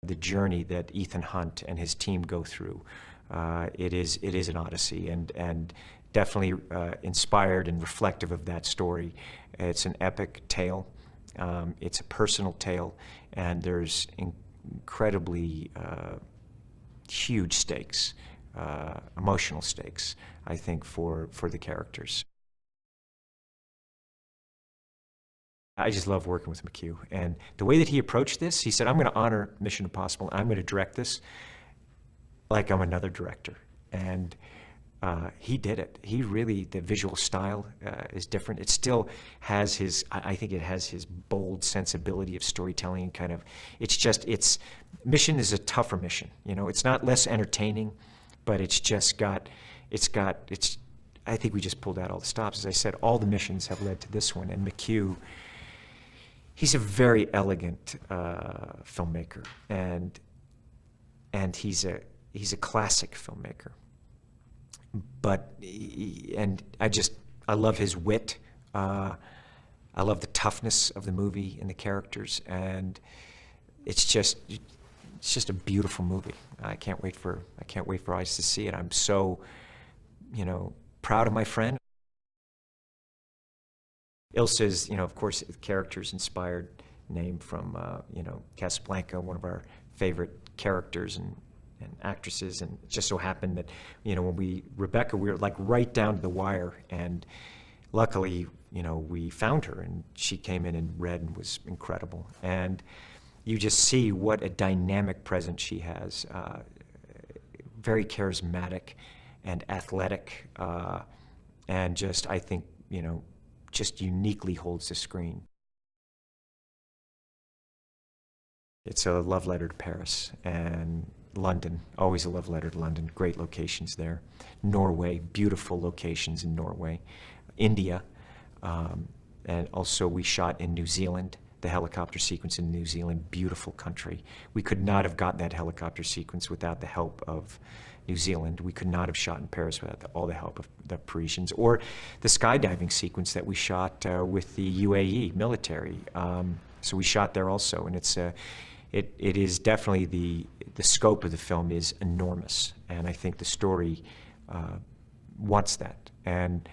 the journey that Ethan Hunt and his team go through. It is an odyssey, and definitely inspired and reflective of that story. It's an epic tale. It's a personal tale, and there's incredibly huge stakes, emotional stakes, I think, for the characters. I just love working with McHugh, and the way that he approached this, he said, I'm going to honor Mission Impossible, and I'm going to direct this like I'm another director. And he did it. He really, the visual style is different. It still has his, I think it has his bold sensibility of storytelling, and kind of, Mission is a tougher mission. You know, it's not less entertaining, but it's just got, I think we just pulled out all the stops. As I said, all the missions have led to this one, and McHugh, he's a very elegant filmmaker, and he's a classic filmmaker. But I love his wit. I love the toughness of the movie and the characters, and it's just a beautiful movie. I can't wait for eyes to see it. I'm so, proud of my friend. Ilsa's, of course, the character's inspired name from, Casablanca, one of our favorite characters and actresses, and it just so happened that, when Rebecca, we were like right down to the wire, and luckily, we found her, and she came in and read and was incredible. And you just see what a dynamic presence she has, very charismatic and athletic, and just, I think, just uniquely holds the screen. It's a love letter to Paris, and London, always a love letter to London. Great locations there. Norway, beautiful locations in Norway. India, and also we shot in New Zealand, the helicopter sequence in New Zealand, beautiful country. We could not have gotten that helicopter sequence without the help of New Zealand. We could not have shot in Paris without all the help of the Parisians, or the skydiving sequence that we shot with the UAE military. So we shot there also, and it is definitely the scope of the film is enormous, and I think the story wants that. And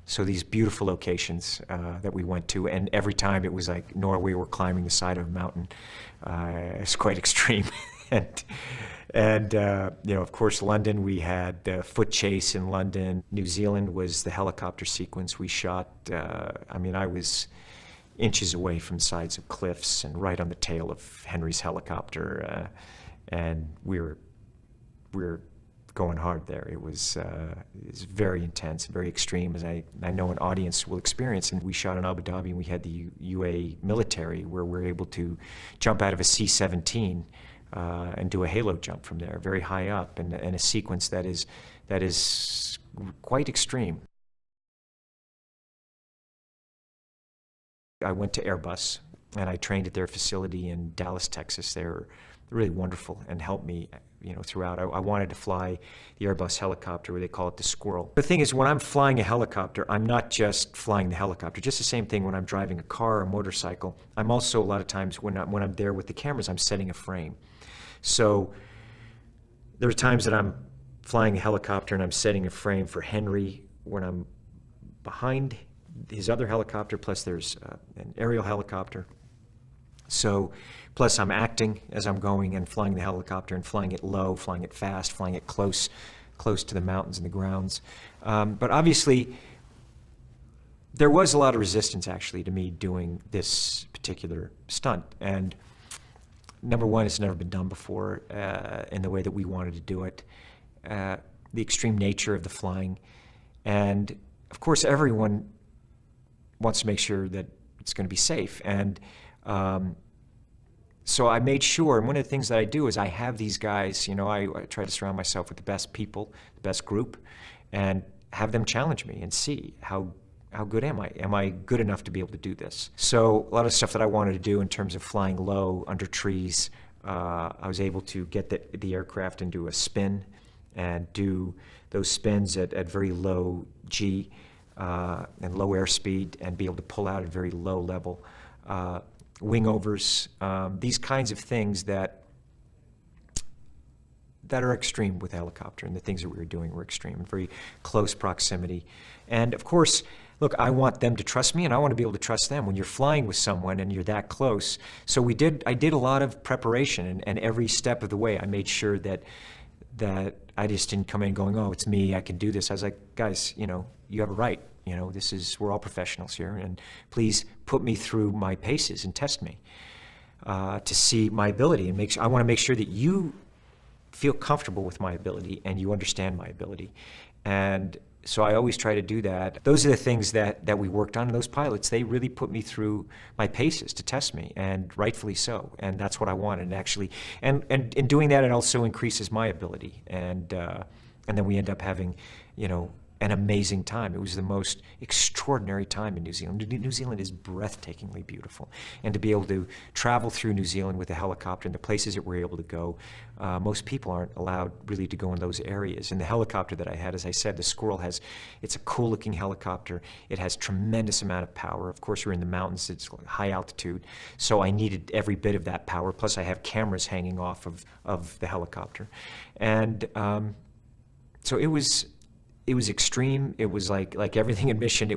so these beautiful locations that we went to, and every time it was like Norway, we're climbing the side of a mountain. It's quite extreme. and of course, London, we had the foot chase in London. New Zealand was the helicopter sequence we shot. I was inches away from the sides of cliffs and right on the tail of Henry's helicopter, and we were going hard there. It was very intense, very extreme, as I know an audience will experience. And we shot in Abu Dhabi, and we had the UAE military, where we're able to jump out of a C-17 and do a halo jump from there, very high up, and a sequence that is quite extreme. I went to Airbus, and I trained at their facility in Dallas, Texas. They're really wonderful and helped me, throughout. I wanted to fly the Airbus helicopter, where they call it the Squirrel. The thing is, when I'm flying a helicopter, I'm not just flying the helicopter. Just the same thing when I'm driving a car or a motorcycle. I'm also, a lot of times, when I'm there with the cameras, I'm setting a frame. So there are times that I'm flying a helicopter and I'm setting a frame for Henry when I'm behind his other helicopter, plus there's an aerial helicopter. So, plus I'm acting as I'm going and flying the helicopter, and flying it low, flying it fast, flying it close to the mountains and the grounds. But obviously, there was a lot of resistance, actually, to me doing this particular stunt. And number one, it's never been done before in the way that we wanted to do it. The extreme nature of the flying. And, of course, everyone wants to make sure that it's going to be safe. And so I made sure, and one of the things that I do is I have these guys, I try to surround myself with the best people, the best group, and have them challenge me and see how good am I? Am I good enough to be able to do this? So a lot of stuff that I wanted to do in terms of flying low under trees, I was able to get the aircraft into a spin and do those spins at very low G and low airspeed, and be able to pull out at very low level. Wing overs, these kinds of things that that are extreme with the helicopter, and the things that we were doing were extreme, very close proximity. And of course, look, I want them to trust me, and I want to be able to trust them when you're flying with someone and you're that close. So I did a lot of preparation, and every step of the way I made sure that I just didn't come in going, oh, it's me, I can do this. I was like, guys, you know, you have a right. You know, we're all professionals here, and please put me through my paces and test me to see my ability, and I want to make sure that you feel comfortable with my ability and you understand my ability. And so I always try to do that. Those are the things that we worked on. Those pilots, they really put me through my paces to test me, and rightfully so. And that's what I wanted, actually. And in doing that, it also increases my ability. And then we end up having, you know, an amazing time. It was the most extraordinary time in New Zealand. New Zealand is breathtakingly beautiful. And to be able to travel through New Zealand with a helicopter and the places that we're able to go, most people aren't allowed really to go in those areas. And the helicopter that I had, as I said, the Squirrel it's a cool looking helicopter. It has tremendous amount of power. Of course, we're in the mountains, it's high altitude. So I needed every bit of that power. Plus I have cameras hanging off of the helicopter. And so it was extreme. It was like everything in Mission.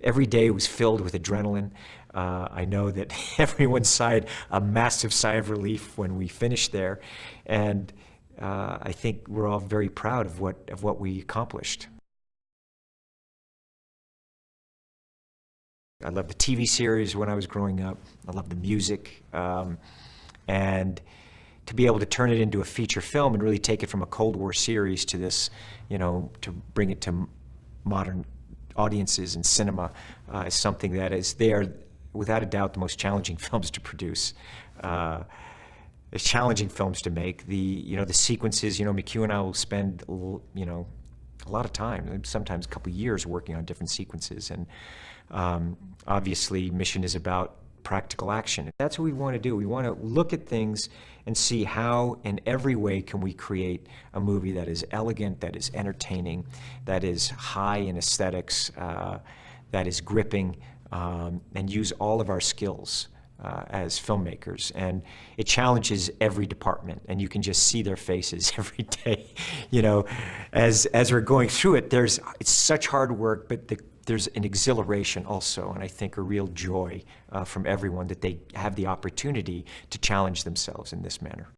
Every day was filled with adrenaline. I know that everyone sighed a massive sigh of relief when we finished there, and I think we're all very proud of what we accomplished. I loved the TV series when I was growing up. I loved the music, and to be able to turn it into a feature film and really take it from a Cold War series to this, you know, to bring it to modern audiences and cinema is something that they are, without a doubt, the most challenging films to produce. It's challenging films to make. The sequences, McHugh and I will spend, a lot of time, sometimes a couple of years working on different sequences. And obviously, Mission is about practical action. That's what we want to do. We want to look at things and see how in every way can we create a movie that is elegant, that is entertaining, that is high in aesthetics, that is gripping, and use all of our skills as filmmakers. And it challenges every department, and you can just see their faces every day. As we're going through it, it's such hard work, but there's an exhilaration also, and I think a real joy from everyone that they have the opportunity to challenge themselves in this manner.